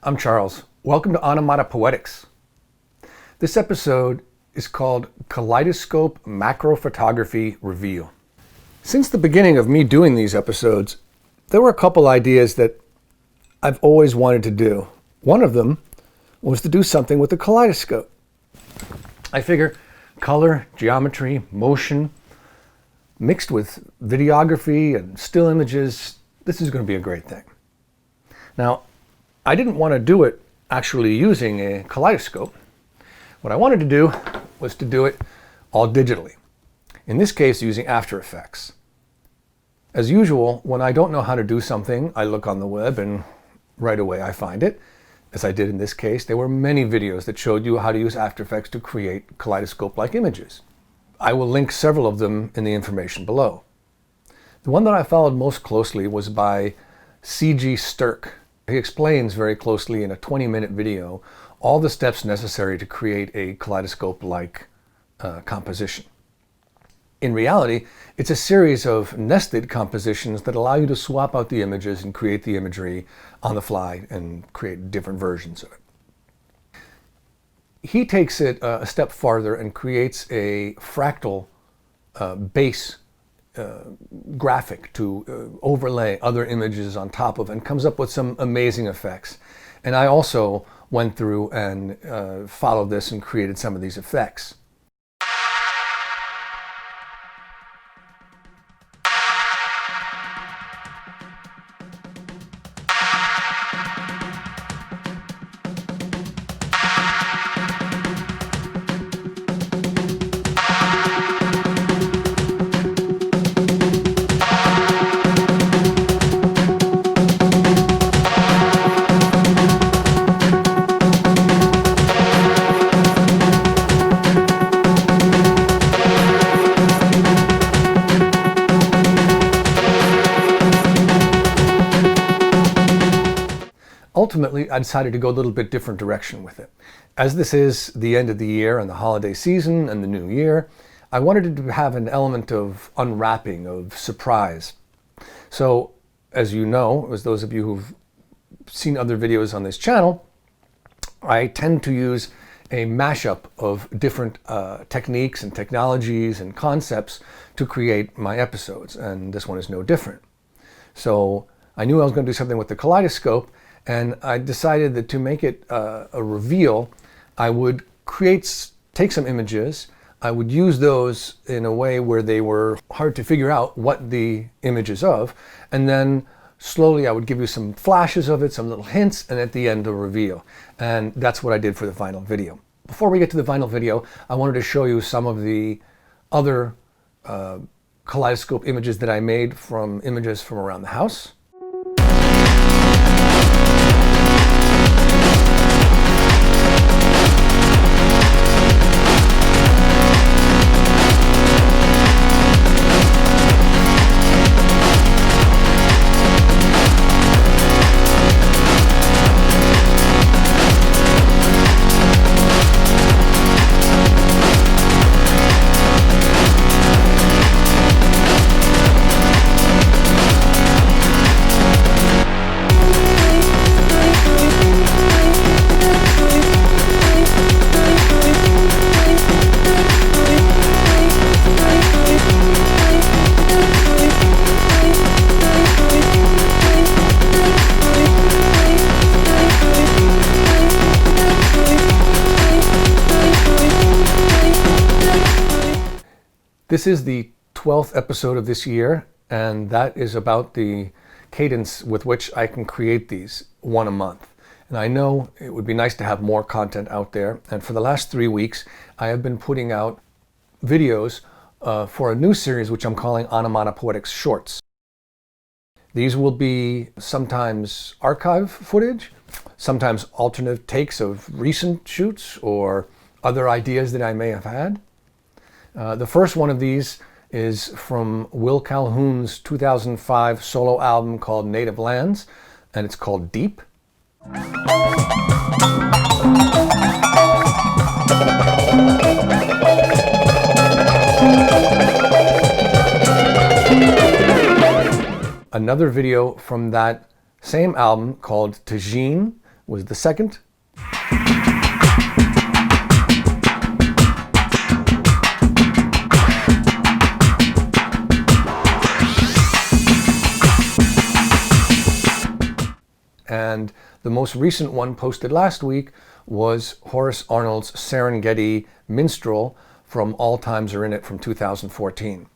I'm Charles. Welcome to Onomatopoetix. This episode is called Kaleidoscope Macrophotography Reveal. Since the beginning of me doing these episodes, there were a couple ideas that I've always wanted to do. One of them was to do something with the kaleidoscope. I figure color, geometry, motion, mixed with videography and still images, this is going to be a great thing. Now, I didn't want to do it actually using a kaleidoscope. What I wanted to do was to do it all digitally. In this case, using After Effects. As usual, when I don't know how to do something, I look on the web and right away I find it. As I did in this case, there were many videos that showed you how to use After Effects to create kaleidoscope-like images. I will link several of them in the information below. The one that I followed most closely was by C.G. Stirk. He explains very closely in a 20-minute video all the steps necessary to create a kaleidoscope-like composition. In reality, it's a series of nested compositions that allow you to swap out the images and create the imagery on the fly and create different versions of it. He takes it a step farther and creates a fractal base graphic to overlay other images on top of and comes up with some amazing effects. And I also went through and followed this and created some of these effects. Ultimately, I decided to go a little bit different direction with it. As this is the end of the year and the holiday season and the new year, I wanted to have an element of unwrapping, of surprise. So, as you know, as those of you who've seen other videos on this channel, I tend to use a mashup of different techniques and technologies and concepts to create my episodes, and this one is no different. So, I knew I was going to do something with the kaleidoscope, and I decided that to make it a reveal, I would take some images, I would use those in a way where they were hard to figure out what the image is of, and then slowly I would give you some flashes of it, some little hints, and at the end a reveal. And that's what I did for the final video. Before we get to the final video, I wanted to show you some of the other kaleidoscope images that I made from images from around the house. This is the 12th episode of this year, and that is about the cadence with which I can create these, one a month. And I know it would be nice to have more content out there, and for the last 3 weeks I have been putting out videos for a new series which I'm calling Onomatopoetix Shorts. These will be sometimes archive footage, sometimes alternate takes of recent shoots or other ideas that I may have had. The first one of these is from Will Calhoun's 2005 solo album called Native Lands, and it's called Deep. Another video from that same album called Tagine, was the second. And the most recent one posted last week was Horace Arnold's Serengeti Minstrel from All Times Are In It from 2014.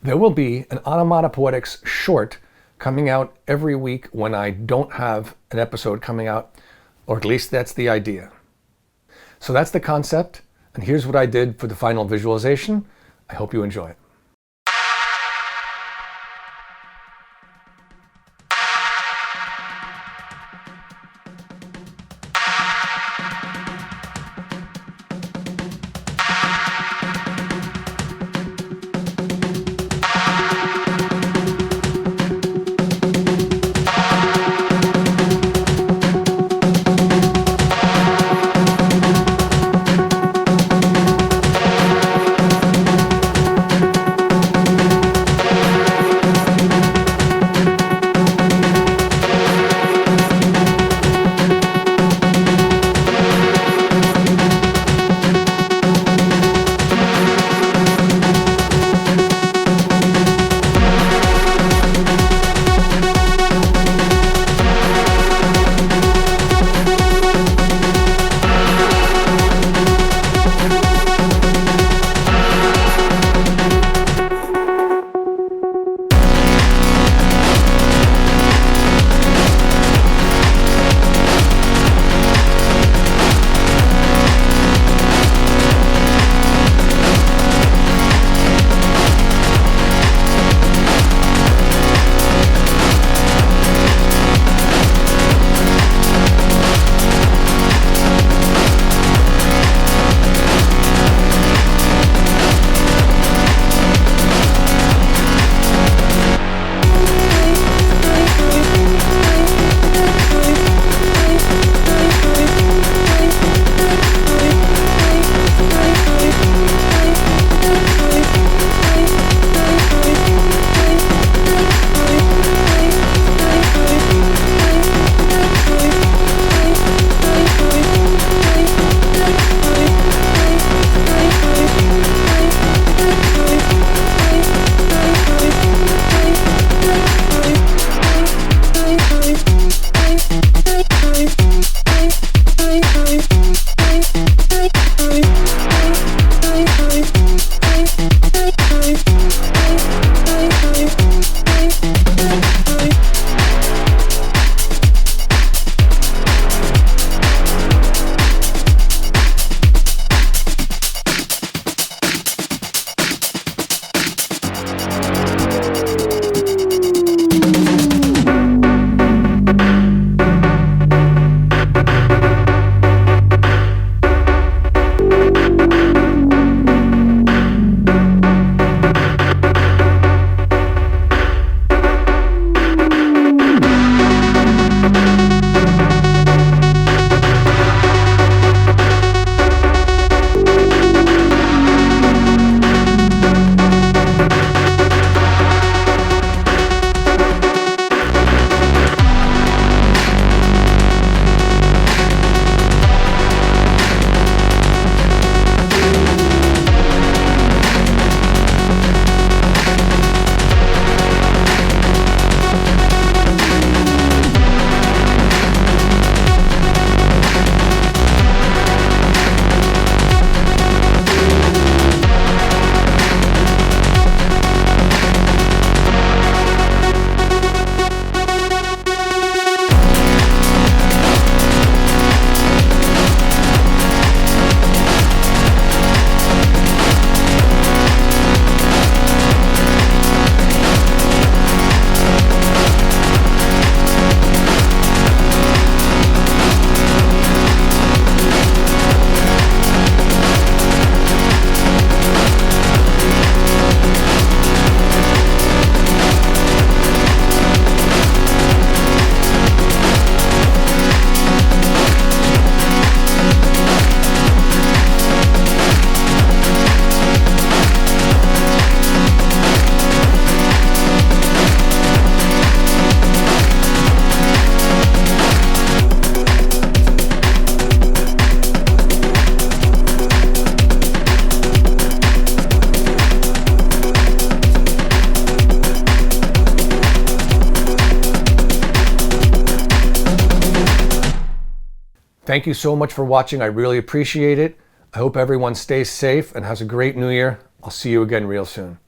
There will be an Onomatopoetix short coming out every week when I don't have an episode coming out, or at least that's the idea. So that's the concept, and here's what I did for the final visualization. I hope you enjoy it. Thank you so much for watching. I really appreciate it. I hope everyone stays safe and has a great new year. I'll see you again real soon.